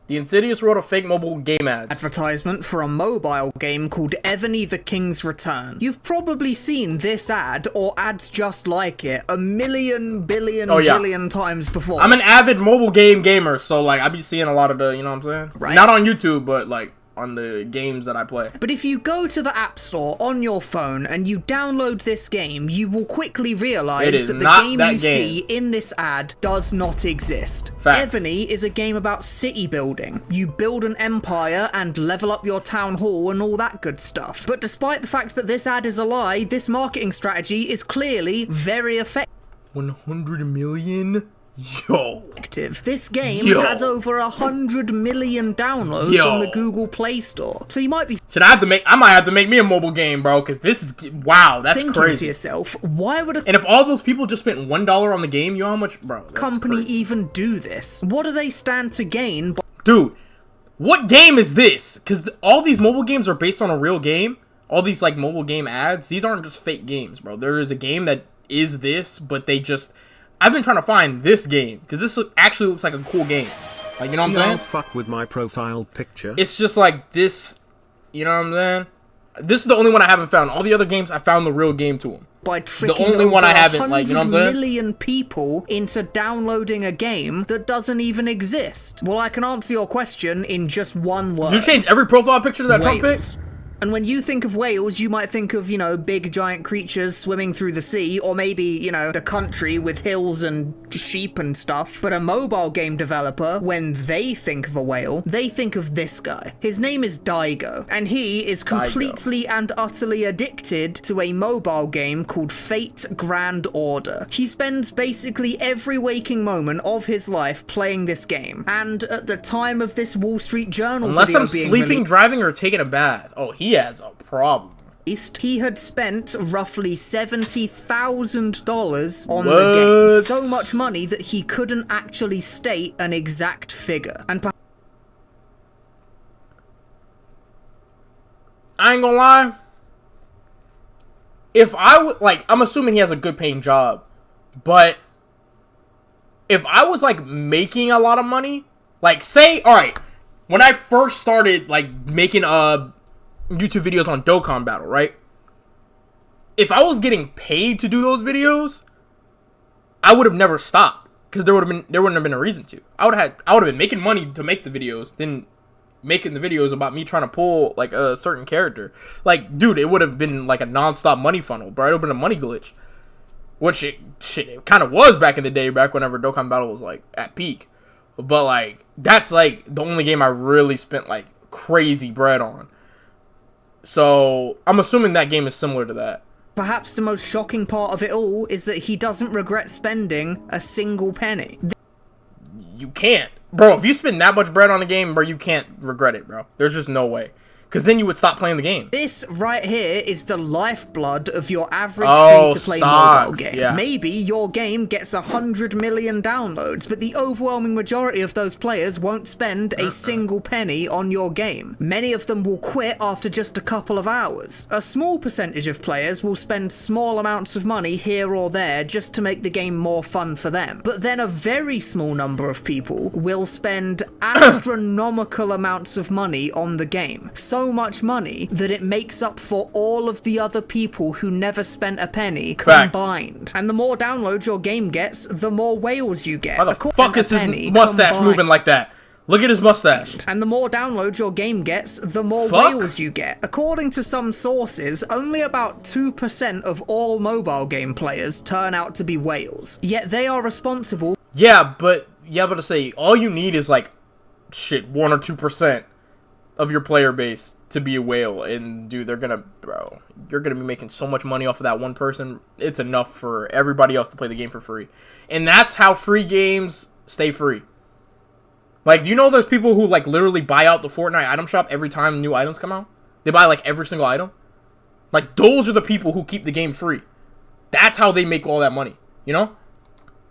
The insidious world of fake mobile game ads. Advertisement for a mobile game called Ebony the King's Return. You've probably seen this ad, or ads just like it, a million, billion, jillion times before. I'm an avid mobile game gamer, so, like, I be seeing a lot of the, you know what I'm saying? Right. Not on YouTube, but, like, on the games that I play. But if you go to the App Store on your phone and you download this game, you will quickly realise that the game you see in this ad does not exist. Facts. Ebony is a game about city building. You build an empire and level up your town hall and all that good stuff. But despite the fact that this ad is a lie, this marketing strategy is clearly very effective. 100 million? Yo. This game has over 100 million downloads on the Google Play Store. So you might be I might have to make me a mobile game, bro, because this is, wow, that's thinking crazy. to yourself, why would and if all those people just spent $1 on the game, you know how much, bro, that's company crazy. even do this? What do they stand to gain? Dude, what game is this? Because all these mobile games are based on a real game. All these, like, mobile game ads, these aren't just fake games, bro. There is a game that is this, but they just... I've been trying to find this game, because this actually looks like a cool game. Like, you know what I'm saying? Don't fuck with my profile picture. It's just like this, you know what I'm saying? This is the only one I haven't found. All the other games, I found the real game to them. By tricking the only one I haven't, like, you know what I'm saying? 100 million people into downloading a game that doesn't even exist. Well, I can answer your question in just one word. Did you change every profile picture to that Trump pic? And when you think of whales, you might think of, you know, big giant creatures swimming through the sea, or maybe, you know, the country with hills and sheep and stuff. But a mobile game developer, when they think of a whale, they think of this guy. His name is Daigo, and he is completely and utterly addicted to a mobile game called Fate Grand Order. He spends basically every waking moment of his life playing this game. And at the time of this Wall Street Journal unless video I'm sleeping, driving, or taking a bath. Oh, he has a problem. He had spent roughly $70,000 on the game. So much money that he couldn't actually state an exact figure. And I ain't gonna lie. If I would, like, I'm assuming he has a good paying job, but if I was, like, making a lot of money, like, say, alright, when I first started, like, making, YouTube videos on Dokkan Battle, right? If I was getting paid to do those videos, I would have never stopped, because there wouldn't have been a reason to. I would have been making money to make the videos, then making the videos about me trying to pull, like, a certain character. Like, dude, it would have been like a non-stop money funnel, bro. It would have been a money glitch, which it kind of was back in the day, back whenever Dokkan Battle was, like, at peak. But, like, that's, like, the only game I really spent, like, crazy bread on. So, I'm assuming that game is similar to that. Perhaps the most shocking part of it all is that he doesn't regret spending a single penny. You can't. Bro, if you spend that much bread on a game, bro, you can't regret it, bro. There's just no way. Because then you would stop playing the game. This right here is the lifeblood of your average free-to-play mobile game. Yeah. Maybe your game gets 100 million downloads, but the overwhelming majority of those players won't spend a single penny on your game. Many of them will quit after just a couple of hours. A small percentage of players will spend small amounts of money here or there just to make the game more fun for them. But then a very small number of people will spend astronomical amounts of money on the game. So much money that it makes up for all of the other people who never spent a penny combined. And the more downloads your game gets, the more whales you get. Why the fuck is his mustache moving like that? Look at his mustache. And the more downloads your game gets, the more whales you get. According to some sources, only about 2% of all mobile game players turn out to be whales. Yet they are responsible. Yeah, but to say, all you need is, like, 1 or 2% of your player base to be a whale, and dude, you're gonna be making so much money off of that one person. It's enough for everybody else to play the game for free, and that's how free games stay free. Like, do you know there's people who, like, literally buy out the Fortnite item shop every time new items come out? They buy, like, every single item. Like, those are the people who keep the game free. That's how they make all that money, you know?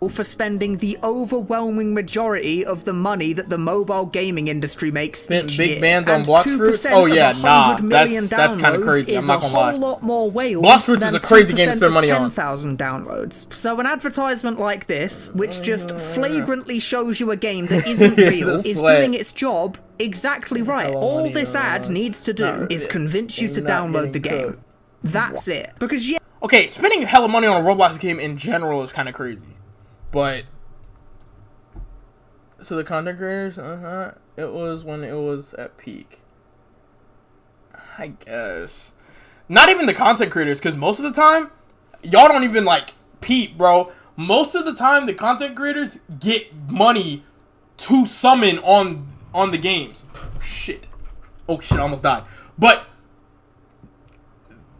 for spending the overwhelming majority of the money that the mobile gaming industry makes Spent each big year. bands on And Blox 2% Fruits? Oh yeah, of nah, 100 million that's kind of downloads crazy. I'm is not gonna lie. a whole lot more whales Blox Fruits than is a crazy game to 2% spend money of on. 10,000 downloads. So an advertisement like this, which just flagrantly shows you a game that isn't real, is doing its job exactly right. All this ad needs to do is convince you to download the game. That's it. Because yeah. Okay, spending hella money on a Roblox game in general is kind of crazy. But so the content creators, it was when it was at peak. I guess. Not even the content creators, because most of the time, y'all don't even like peep, bro. Most of the time, the content creators get money to summon on the games. Shit. Oh shit, I almost died. But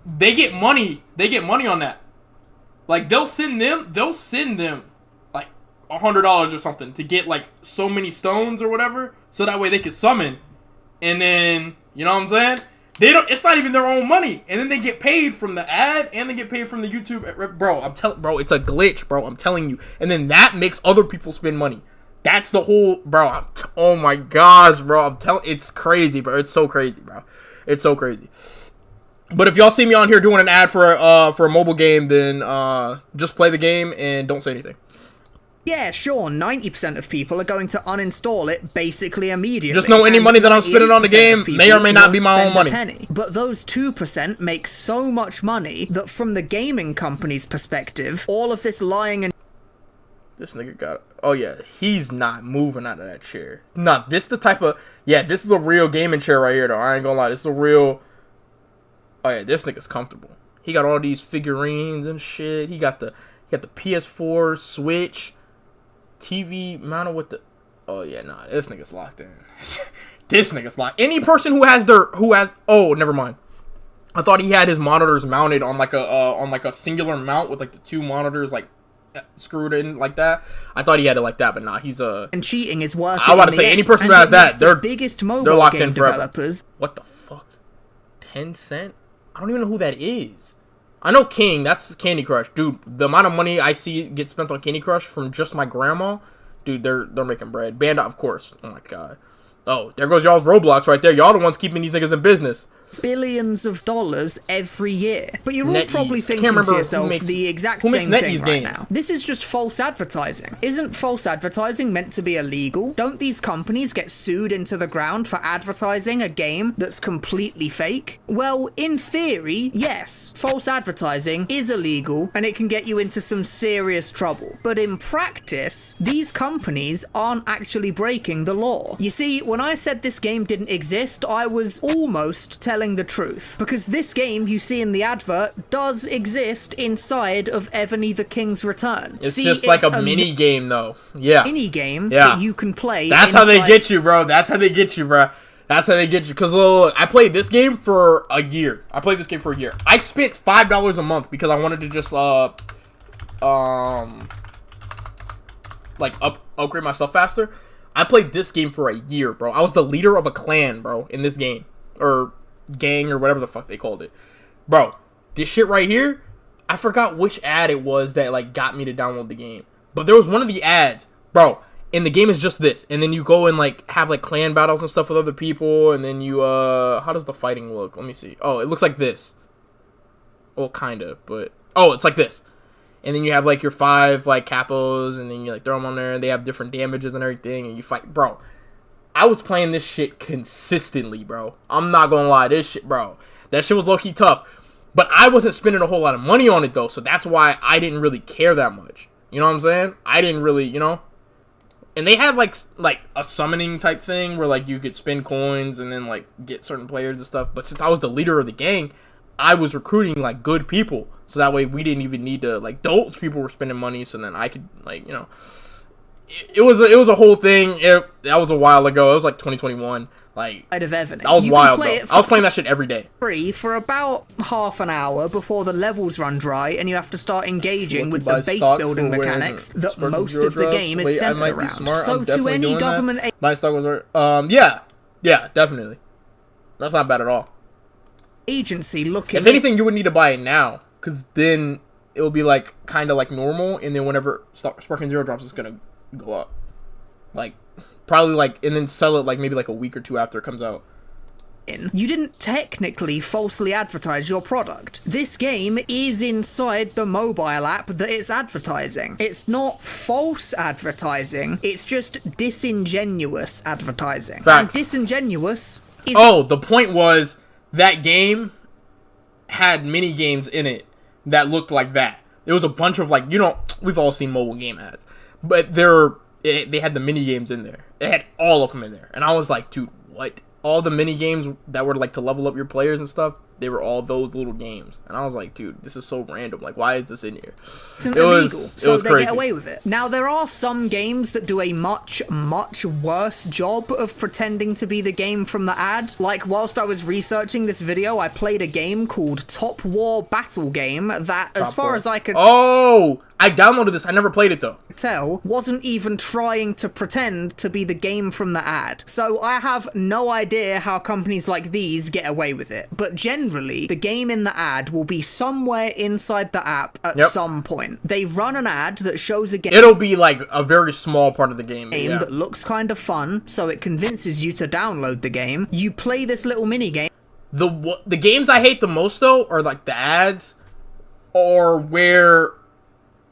they get money. They get money on that. Like they'll send them like $100 or something to get like so many stones or whatever, so that way they can summon. And then, you know what I'm saying? They don't. It's not even their own money, and then they get paid from the ad, and they get paid from the YouTube. Bro, it's a glitch, bro. I'm telling you. And then that makes other people spend money. That's the whole, bro. Oh my gosh, bro. It's crazy, bro. It's so crazy, bro. It's so crazy. But if y'all see me on here doing an ad for a mobile game, then just play the game and don't say anything. Yeah, sure, 90% of people are going to uninstall it basically immediately. Just know any money that I'm spending on the game may or may not be my own money. Penny. But those 2% make so much money that from the gaming company's perspective, all of this lying and... This nigga got... Oh yeah, he's not moving out of that chair. Nah, this the type of... Yeah, this is a real gaming chair right here, though. I ain't gonna lie. This is a real... Oh yeah, this nigga's comfortable. He got all these figurines and shit. He got the PS4, Switch... TV mounted with the... Oh yeah, nah, this nigga's locked in. This nigga's locked. Any person who has oh, never mind. I thought he had his monitors mounted on like a singular mount with like the two monitors like screwed in like that. I thought he had it like that, but nah, he's and cheating is worth it. I was about to say any person who has that, they're biggest mobile they're locked game in forever. Developers. What the fuck? 10 cent? I don't even know who that is. I know King, that's Candy Crush. Dude, the amount of money I see get spent on Candy Crush from just my grandma, dude, they're making bread. Bandai, of course. Oh my god. Oh, there goes y'all's Roblox right there. Y'all the ones keeping these niggas in business. Billions of dollars every year. But you're all probably NetEase. thinking to yourself the exact same thing right now. This is just false advertising. Isn't false advertising meant to be illegal? Don't these companies get sued into the ground for advertising a game that's completely fake? Well, in theory, yes. False advertising is illegal and it can get you into some serious trouble. But in practice, these companies aren't actually breaking the law. You see, when I said this game didn't exist, I was almost telling the truth, because this game you see in the advert does exist inside of Ebony the King's Return. It's just like a mini game, though. Yeah, mini game that you can play. That's how they get you, bro. That's how they get you, bro. That's how they get you. Because look, I played this game for a year. I spent $5 a month because I wanted to just like upgrade myself faster. I played this game for a year, bro. I was the leader of a clan, bro, in this game, or gang, or whatever the fuck they called it. Bro, this shit right here, I forgot which ad it was that like got me to download the game, but there was one of the ads, bro, and the game is just this, and then you go and like have like clan battles and stuff with other people, and then you how does the fighting look? Let me see. Oh, it looks like this. Well, kind of, but oh, it's like this. And then you have like your 5 like capos, and then you like throw them on there, and they have different damages and everything, and you fight, bro. I was playing this shit consistently, bro. I'm not gonna lie, this shit, bro. That shit was low-key tough. But I wasn't spending a whole lot of money on it, though, so that's why I didn't really care that much. You know what I'm saying? I didn't really, you know? And they had, like a summoning type thing where, like, you could spend coins and then, like, get certain players and stuff. But since I was the leader of the gang, I was recruiting, like, good people. So that way we didn't even need to, like, those people were spending money, so then I could, like, you know... It was a whole thing. That was a while ago. It was like 2021. Like that was wild, though. I was playing that shit every day. Free for about half an hour before the levels run dry, and you have to start engaging with the base building mechanics that most of the game is centered around. So to any government, my stock was yeah, definitely. That's not bad at all. Agency looking. If anything, you would need to buy it now, because then it will be like kind of like normal, and then whenever Sparking Zero drops, it's gonna go up. Like probably like, and then sell it like maybe like a week or two after it comes out. You didn't technically falsely advertise your product. This game is inside the mobile app that it's advertising. It's not false advertising, it's just disingenuous advertising. Facts. And disingenuous is... Oh, the point was that game had mini games in it that looked like that. It was a bunch of like, you know, we've all seen mobile game ads, but they had the mini games in there. It had all of them in there, and I was like, dude, what? All the mini games that were like to level up your players and stuff, they were all those little games, and I was like, dude, this is so random. Like, why is this in here? It's illegal, so they crazy. Get away with it. Now, there are some games that do a much, much worse job of pretending to be the game from the ad. Like, whilst I was researching this video, I played a game called Top War Battle Game that, as far as I could... Oh! I downloaded this. I never played it, though. Tell, wasn't even trying to pretend to be the game from the ad. So I have no idea how companies like these get away with it. But generally, the game in the ad will be somewhere inside the app at some point. They run an ad that shows a game. It'll be like a very small part of the game. That looks kind of fun, so it convinces you to download the game. You play this little mini game. The games I hate the most, though, are like the ads, or where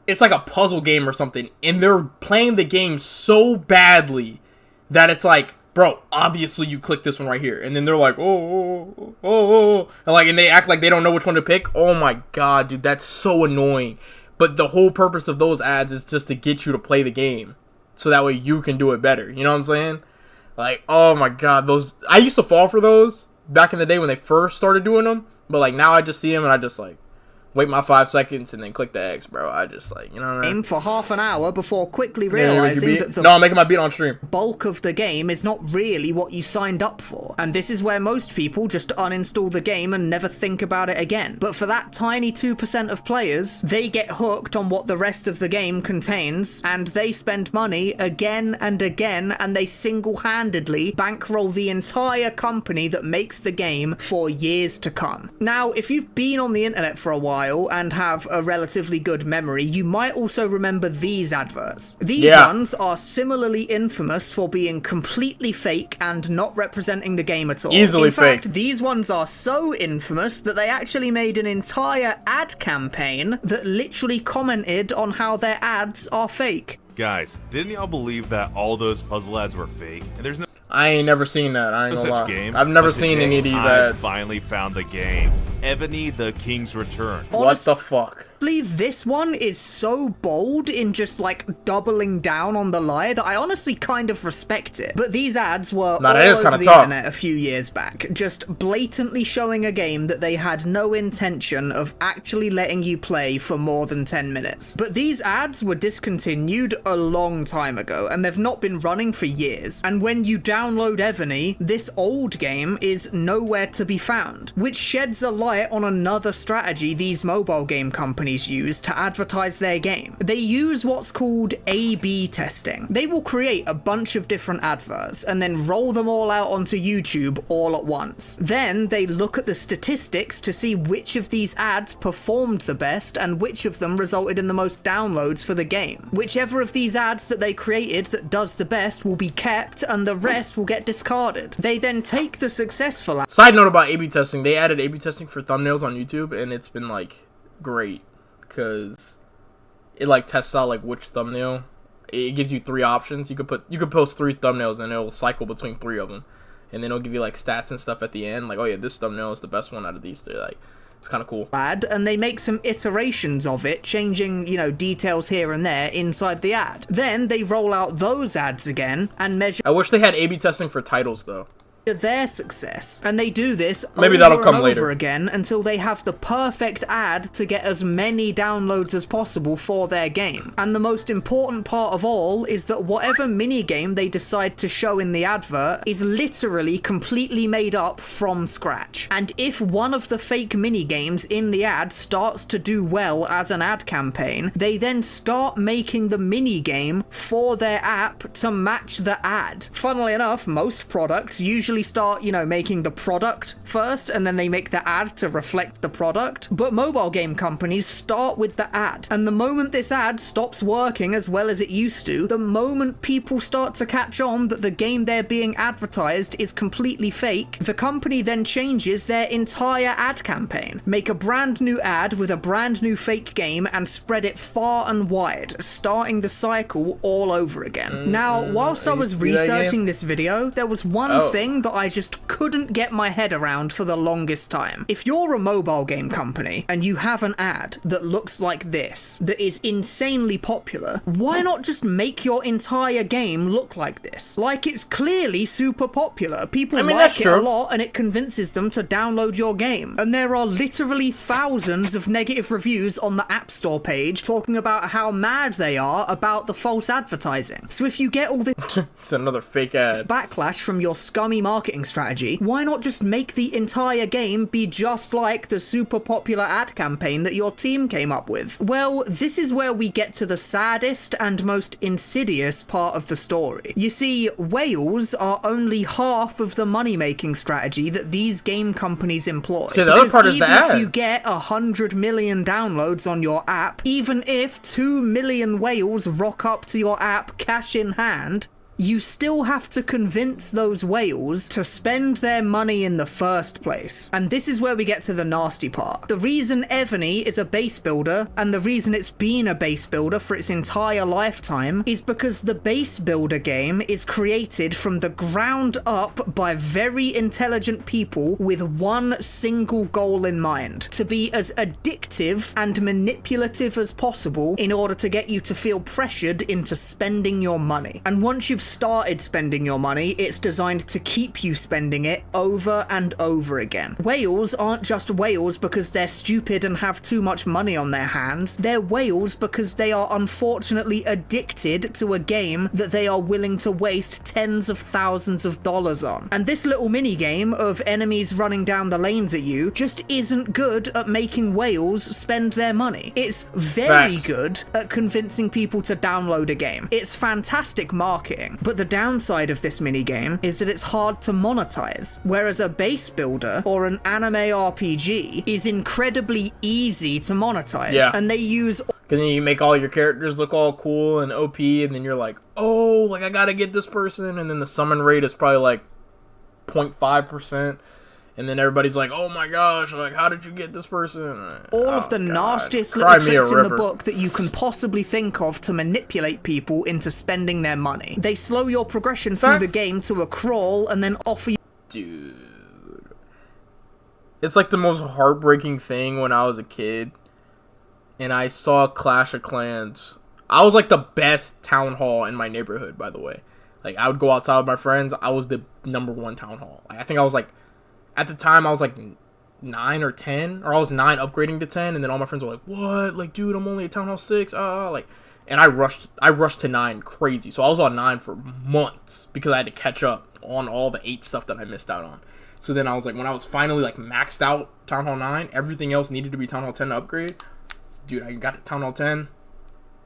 it's like a puzzle game or something, and they're playing the game so badly that it's like, bro, obviously you click this one right here, and then they're like, and they act like they don't know which one to pick. Oh my god, dude, that's so annoying. But the whole purpose of those ads is just to get you to play the game, so that way you can do it better. You know what I'm saying? Like, oh my god, I used to fall for those back in the day when they first started doing them, but like now I just see them and I just like wait my 5 seconds and then click the X, bro. I just like, you know what I mean? Aim for half an hour before quickly realizing that I'm making my beat on stream. Bulk of the game is not really what you signed up for. And this is where most people just uninstall the game and never think about it again. But for that tiny 2% of players, they get hooked on what the rest of the game contains, and they spend money again and again, and they single-handedly bankroll the entire company that makes the game for years to come. Now, if you've been on the internet for a while and have a relatively good memory, you might also remember these adverts. These ones are similarly infamous for being completely fake and not representing the game at all. Easily fake. In fact, these ones are so infamous that they actually made an entire ad campaign that literally commented on how their ads are fake. Guys, didn't y'all believe that all those puzzle ads were fake? And there's no I ain't never seen that. I ain't gonna lie. game. I've never seen any of these ads. I finally found the game. Ebony the King's Return. What the fuck? This one is so bold in just like doubling down on the lie that I honestly kind of respect it. But these ads were all over the internet a few years back, just blatantly showing a game that they had no intention of actually letting you play for more than 10 minutes. But these ads were discontinued a long time ago, and they've not been running for years. And when you download Ebony, this old game is nowhere to be found, which sheds a light on another strategy these mobile game companies use to advertise their game. They use what's called A/B testing. They will create a bunch of different adverts and then roll them all out onto YouTube all at once. Then they look at the statistics to see which of these ads performed the best and which of them resulted in the most downloads for the game. Whichever of these ads that they created that does the best will be kept, and the rest will get discarded. They then take the successful ads. Side note about A/B testing, they added A/B testing for thumbnails on YouTube, and it's been like great because it like tests out like which thumbnail. It gives you 3 options. You could post 3 thumbnails and it'll cycle between 3 of them, and then it'll give you like stats and stuff at the end, like, oh yeah, this thumbnail is the best one out of these 3. Like, it's kind of cool. And they make some iterations of it, changing, you know, details here and there inside the ad. Then they roll out those ads again and measure. I wish they had A/B testing for titles though. Their success, and they do this maybe that'll come over later again until they have the perfect ad to get as many downloads as possible for their game. And the most important part of all is that whatever minigame they decide to show in the advert is literally completely made up from scratch. And if one of the fake minigames in the ad starts to do well as an ad campaign, they then start making the minigame for their app to match the ad. Funnily enough, most products usually usually start, making the product first, and then they make the ad to reflect the product. But mobile game companies start with the ad. And the moment this ad stops working as well as it used to, the moment people start to catch on that the game they're being advertised is completely fake, the company then changes their entire ad campaign. Make a brand new ad with a brand new fake game and spread it far and wide, starting the cycle all over again. Now, whilst I was researching this video, there was one thing that I just couldn't get my head around for the longest time. If you're a mobile game company and you have an ad that looks like this, that is insanely popular, why not just make your entire game look like this? Like, it's clearly super popular. People like it a lot, and it convinces them to download your game. And there are literally thousands of negative reviews on the App Store page talking about how mad they are about the false advertising. So if you get all this it's another fake ad backlash from your scummy marketing strategy, why not just make the entire game be just like the super popular ad campaign that your team came up with? Well, this is where we get to the saddest and most insidious part of the story. You see, whales are only half of the money-making strategy that these game companies employ. So the other part is the ads. Even if you get 100 million downloads on your app, even if 2 million whales rock up to your app cash in hand, you still have to convince those whales to spend their money in the first place. And this is where we get to the nasty part. The reason Evony is a base builder, and the reason it's been a base builder for its entire lifetime, is because the base builder game is created from the ground up by very intelligent people with one single goal in mind: to be as addictive and manipulative as possible in order to get you to feel pressured into spending your money. And once you've started spending your money, it's designed to keep you spending it over and over again. Whales aren't just whales because they're stupid and have too much money on their hands. They're whales because they are unfortunately addicted to a game that they are willing to waste tens of thousands of dollars on. And this little mini game of enemies running down the lanes at you just isn't good at making whales spend their money. It's very good at convincing people to download a game. It's fantastic marketing. But the downside of this minigame is that it's hard to monetize, whereas a base builder or an anime RPG is incredibly easy to monetize. Yeah. And they use... Because then you make all your characters look all cool and OP, and then you're like, oh, like I gotta get this person, and then the summon rate is probably like 0.5%. And then everybody's like, oh my gosh, like, how did you get this person? All of the nastiest little tricks in the book that you can possibly think of to manipulate people into spending their money. They slow your progression through the game to a crawl and then offer you... Dude. It's like the most heartbreaking thing when I was a kid and I saw Clash of Clans. I was like the best town hall in my neighborhood, by the way. Like, I would go outside with my friends. I was the #1 town hall. I think I was like... At the time, I was like 9 or 10, or I was 9 upgrading to 10, and then all my friends were like, what? Like, dude, I'm only at Town Hall 6, like, and I rushed to 9 crazy, so I was on 9 for months, because I had to catch up on all the 8 stuff that I missed out on. So then I was like, when I was finally, like, maxed out Town Hall 9, everything else needed to be Town Hall 10 to upgrade. Dude, I got to Town Hall 10,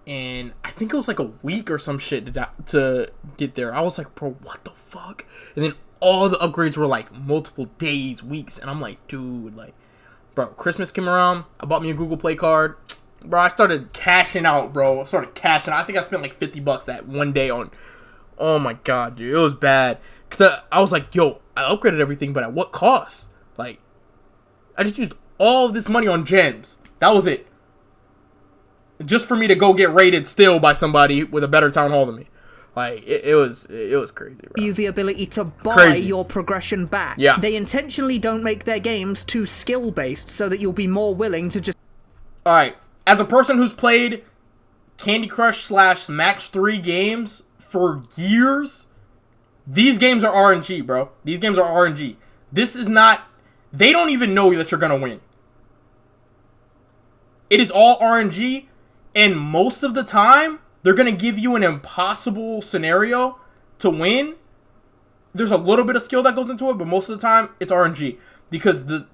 and I think it was like a week or some shit to get there. I was like, bro, what the fuck? And then all the upgrades were like multiple days, weeks, and I'm like, dude, like, bro, Christmas came around, I bought me a Google Play card, bro, I started cashing out, bro, I think I spent like $50 that one day on, oh my god, dude, it was bad, because I was like, yo, I upgraded everything, but at what cost? Like, I just used all of this money on gems, that was it, just for me to go get raided still by somebody with a better town hall than me. Like, it was crazy, bro. You the ability to buy your progression back. Yeah. They intentionally don't make their games too skill-based so that you'll be more willing to just... Alright, as a person who's played Candy Crush / Match 3 games for years, these games are RNG, bro. These games are RNG. This is not... They don't even know that you're gonna win. It is all RNG, and most of the time... They're going to give you an impossible scenario to win. There's a little bit of skill that goes into it, but most of the time, it's RNG. Because the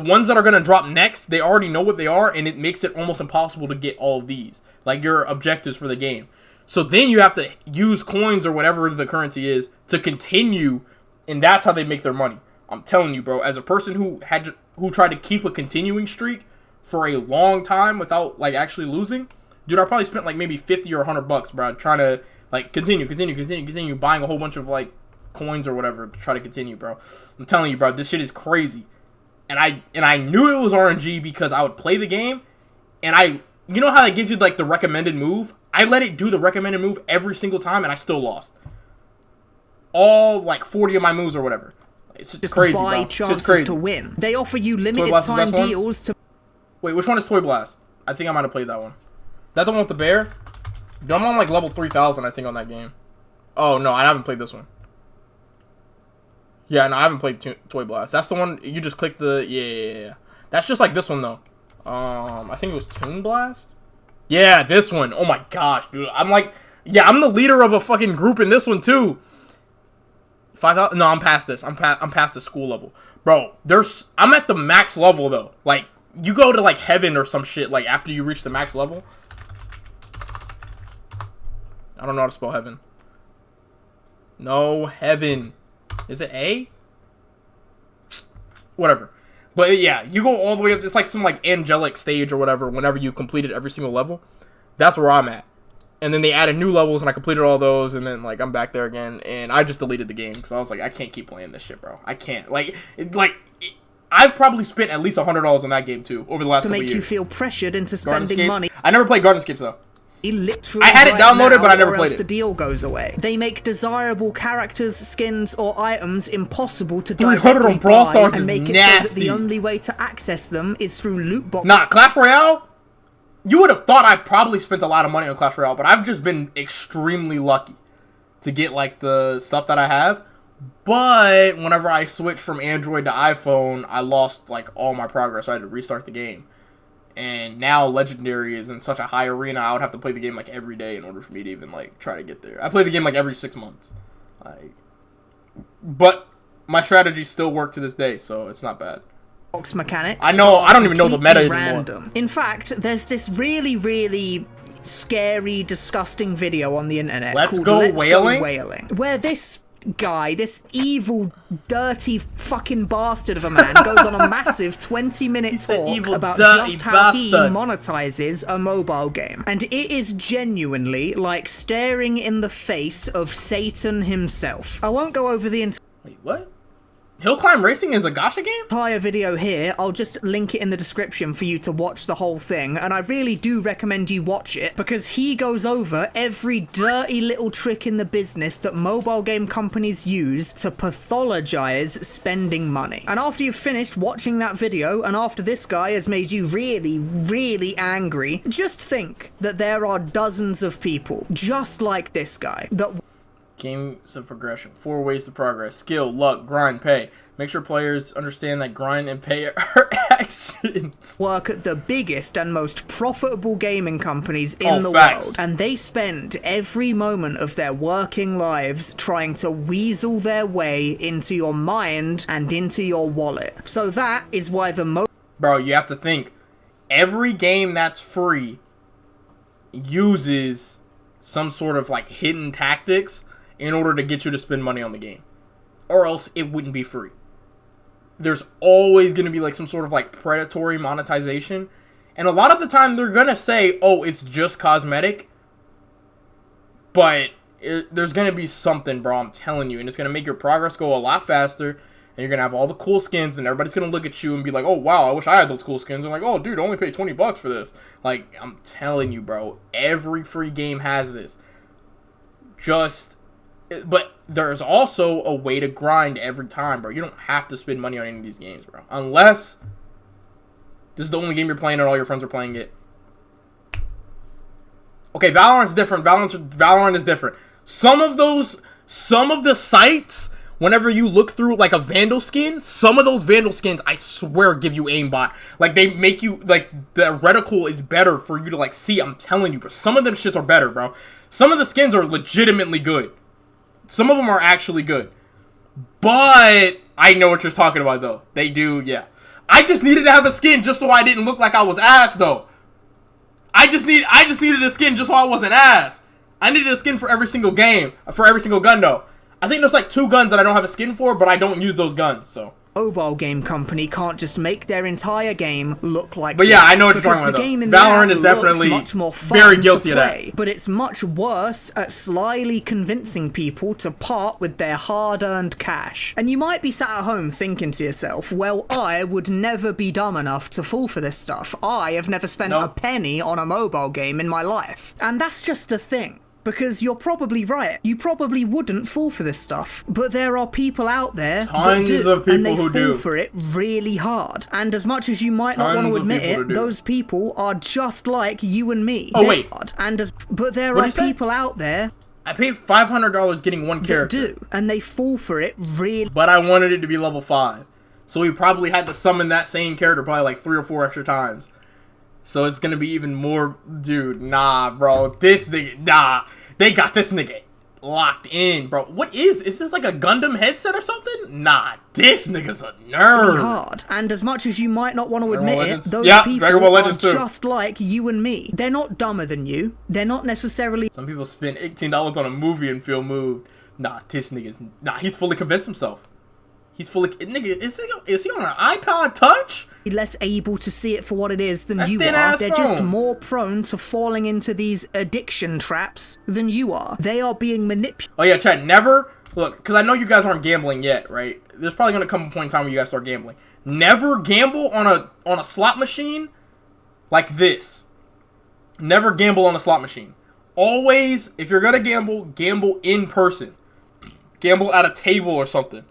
ones that are going to drop next, they already know what they are, and it makes it almost impossible to get all of these. Like, your objectives for the game. So then you have to use coins or whatever the currency is to continue And that's how they make their money. I'm telling you, bro, as a person who tried to keep a continuing streak for a long time without, like, actually losing, dude, I probably spent, like, maybe 50 or 100 bucks, bro, trying to, like, continue, buying a whole bunch of, like, coins or whatever to try to continue, bro. I'm telling you, bro, this shit is crazy. And I knew it was RNG because I would play the game, and you know how it gives you, like, the recommended move? I let it do the recommended move every single time, and I still lost. All, like, 40 of my moves or whatever. It's just crazy, buy bro. chances crazy. to win. They offer you limited time deals to... Wait, which one is Toy Blast? I think I might have played that one. That the one with the bear? Dude, I'm on, like, level 3,000, I think, on that game. Oh, no, I haven't played this one. Yeah, no, I haven't played Toy Blast. That's the one, you just click the... Yeah. That's just like this one, though. I think it was Toon Blast? Yeah, this one. Oh, my gosh, dude. I'm like... Yeah, I'm the leader of a fucking group in this one, too. 5,000? No, I'm past this. I'm past the school level. Bro, I'm at the max level, though. Like, you go to, like, heaven or some shit, like, after you reach the max level. I don't know how to spell heaven. No, heaven. Is it A? Whatever. But, yeah, you go all the way up. It's like some, like, angelic stage or whatever whenever you completed every single level. That's where I'm at. And then they added new levels, and I completed all those, and then, like, I'm back there again, and I just deleted the game, because I was like, I can't keep playing this shit, bro. I can't. I've probably spent at least $100 on that game, too, over the last couple years. To make you feel pressured into spending money. I never played Gardenscapes, though. Literally I had it downloaded, but I never played it. The deal goes away. They make desirable characters, skins, or items impossible to directly buy, and make it so that the only way to access them is through loot boxes. Nah, Clash Royale? You would have thought I probably spent a lot of money on Clash Royale, but I've just been extremely lucky to get, like, the stuff that I have. But whenever I switched from Android to iPhone, I lost, like, all my progress, so I had to restart the game. And now Legendary is in such a high arena, I would have to play the game, like, every day in order for me to even, like, try to get there. I play the game, like, every 6 months. But my strategies still work to this day, so it's not bad. Mechanics. I know. I don't even know the meta anymore. In fact, there's this really, really scary, disgusting video on the internet called Let's Go Whaling, where this guy, this evil, dirty, fucking bastard of a man, goes on a massive 20-minute talk about just how he monetizes a mobile game, and it is genuinely like staring in the face of Satan himself. I won't go over the entire. Wait, what? Hill Climb Racing is a gacha game? Entire video here. I'll just link it in the description for you to watch the whole thing, and I really do recommend you watch it because he goes over every dirty little trick in the business that mobile game companies use to pathologize spending money. And after you've finished watching that video, and after this guy has made you really, really angry, just think that there are dozens of people just like this guy that Games of progression. 4 ways to progress. Skill, luck, grind, pay. Make sure players understand that grind and pay are actions. Work at the biggest and most profitable gaming companies in the world. And they spend every moment of their working lives trying to weasel their way into your mind and into your wallet. So that is why Bro, you have to think. Every game that's free uses some sort of, like, hidden tactics in order to get you to spend money on the game. Or else it wouldn't be free. There's always going to be, like, some sort of, like, predatory monetization. And a lot of the time they're going to say, oh, it's just cosmetic. But there's going to be something, bro, I'm telling you. And it's going to make your progress go a lot faster. And you're going to have all the cool skins. And everybody's going to look at you and be like, oh, wow, I wish I had those cool skins. And like, oh, dude, I only paid $20 for this. Like, I'm telling you, bro. Every free game has this. But there's also a way to grind every time, bro. You don't have to spend money on any of these games, bro. Unless this is the only game you're playing and all your friends are playing it. Okay, Valorant's different. Valorant is different. Some of the sites, whenever you look through, like, a Vandal skin, some of those Vandal skins, I swear, give you aimbot. Like, they make you, like, the reticle is better for you to, like, see. I'm telling you, but some of them shits are better, bro. Some of the skins are legitimately good. Some of them are actually good. But I know what you're talking about, though. They do, yeah. I just needed to have a skin just so I didn't look like I was ass, though. I just needed a skin just so I wasn't ass. I needed a skin for every single game. For every single gun, though. I think there's like 2 guns that I don't have a skin for, but I don't use those guns, so. Mobile game company can't just make their entire game look like. But yeah, I know what you're talking about. The game in Valorant the is definitely much more fun very guilty to of play, that. but it's much worse at slyly convincing people to part with their hard-earned cash. And you might be sat at home thinking to yourself, well, I would never be dumb enough to fall for this stuff. I have never spent a penny on a mobile game in my life. And that's just the thing. Because you're probably right. You probably wouldn't fall for this stuff. But there are people out there that do, of people and they who fall do. for it really hard. And as much as you might not want to admit it, those people are just like you and me. Oh, wait. But there are people out there I paid $500 getting one character. that do, and they fall for it really. But I wanted it to be level 5. So we probably had to summon that same character probably like 3 or 4 extra times. So it's gonna be even more, dude, nah, bro. This nigga, nah. They got this nigga locked in, bro. What is this like a Gundam headset or something? Nah, this nigga's a nerd. Hard. And as much as you might not want to admit it, those people are just like you and me. They're not dumber than you. They're not necessarily. Some people spend $18 on a movie and feel moved. Nah, this nigga's, nah, he's fully convinced himself. He's fully, nigga, is he on an iPod Touch? Less able to see it for what it is than you are. They're just more prone to falling into these addiction traps than you are. They are being manipulated. Oh yeah, Chad, never, look, because I know you guys aren't gambling yet, right? There's probably going to come a point in time where you guys start gambling. Never gamble on a slot machine like this. Never gamble on a slot machine. Always, if you're going to gamble, gamble in person. Gamble at a table or something.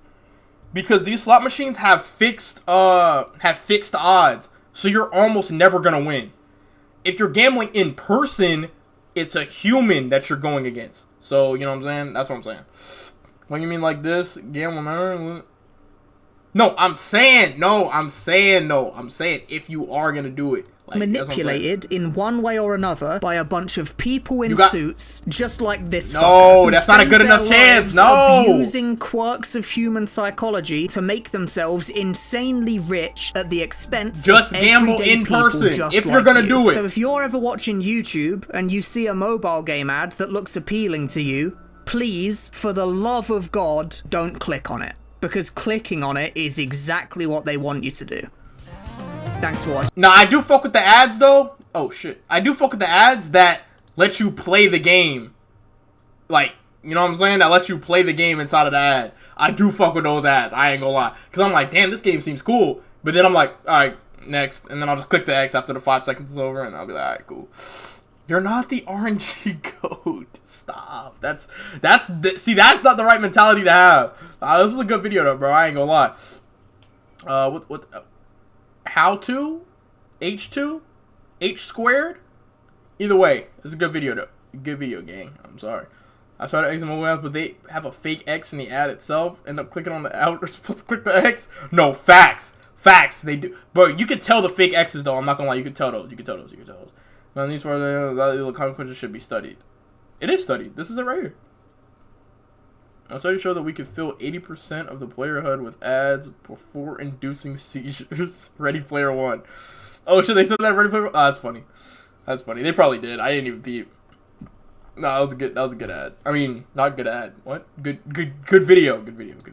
Because these slot machines have fixed odds, so you're almost never gonna win. If you're gambling in person, it's a human that you're going against. So you know what I'm saying? That's what I'm saying. When you mean like this, gamble never. No, I'm saying if you are gonna do it. Like, manipulated in one way or another by a bunch of people in suits just like this. No, that's not a good enough chance. No, using quirks of human psychology to make themselves insanely rich at the expense just of gamble in person if you're gonna do it. So if you're ever watching YouTube and you see a mobile game ad that looks appealing to you, please, for the love of God, don't click on it, because clicking on it is exactly what they want you to do. Thanks for watching. Now, I do fuck with the ads, though. Oh, shit. I do fuck with the ads that let you play the game. Like, you know what I'm saying? That let you play the game inside of the ad. I do fuck with those ads. I ain't gonna lie. Because I'm like, damn, this game seems cool. But then I'm like, alright, next. And then I'll just click the X after the 5 seconds is over. And I'll be like, alright, cool. You're not the RNG goat. Stop. See, that's not the right mentality to have. This is a good video, though, bro. I ain't gonna lie. How to? H2? H squared? Either way, it's a good video, though. Good video, gang. I'm sorry. I tried to exit mobile apps, but they have a fake X in the ad itself. End up clicking on the out. We're supposed to click the X. No, facts. Facts. They do. Bro, you could tell the fake X's, though. I'm not gonna lie. You could tell those. Now, these little consequences should be studied. It is studied. This is it right here. A study showed that we could fill 80% of the player HUD with ads before inducing seizures. Ready Player One. Oh shit, they said that Ready Player One? Oh, that's funny. That's funny. They probably did. I didn't even peep. No, that was a good ad. I mean, not good ad. What? Good video. Good video.